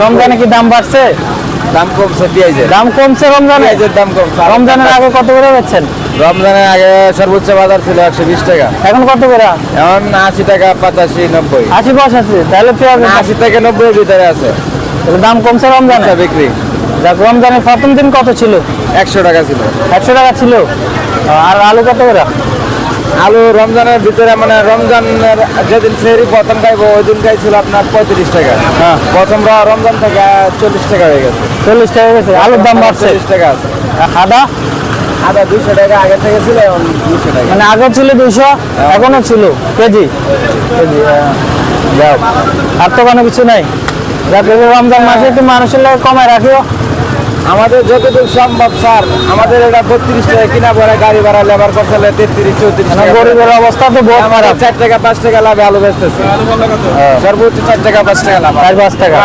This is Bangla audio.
রমজানে কি দাম বাড়ছে? দাম কমছে পেঁয়াজের। দাম কমছে রমজানে? পেঁয়াজের দাম কমছে। রমজানের আগে কত করে বেচছেন? রমজানের আগে সর্বোচ্চ বাজার ছিল 120 টাকা, এখন কত করে? এখন 80 টাকা, 85, 90। 80 তাহলে পেঁয়াজ 80 থেকে 90 এর ভিতরে আছে দাম কমছে রমজানে বিক্রি। যাক, রমজানের প্রথম দিন কত ছিল? 100 টাকা ছিল। 100 টাকা ছিল। আর আলু কত করে? আলু রমজানের ভিতরে মানে রমজানের যেদিন সেহরি প্রথম খাইবো ওই দিন খাইছিল আপনার 35 টাকা। হ্যাঁ, প্রথম রমজান থেকে 40 টাকা হয়ে গেছে। 40 টাকা গেছে। আলুর দাম বাড়ছে। 40 টাকা আছে। আদা? আদা 200 টাকা আগে থেকে ছিল, এখন 200 টাকা। মানে আগে ছিল 200, এখনো ছিল কেজি। যাও, আর তো কোনো কিছু নাই। যাক, রমজান মাসে একটু মানুষের লাগে কমায় রাখিও। আমাদের যতটুকু সম্ভব স্যার, আমাদের এটা 32 টাকা কিনা পরে, গাড়ি ভাড়া লেবার খরচ 33-34 টাকা। গরিবের অবস্থা তো বহুত খারাপ। 4 টাকা 5 টাকা লাভে আলু বেচতেছে। সর্বোচ্চ 4 টাকা 5 টাকা লাভ। 4-5 টাকা।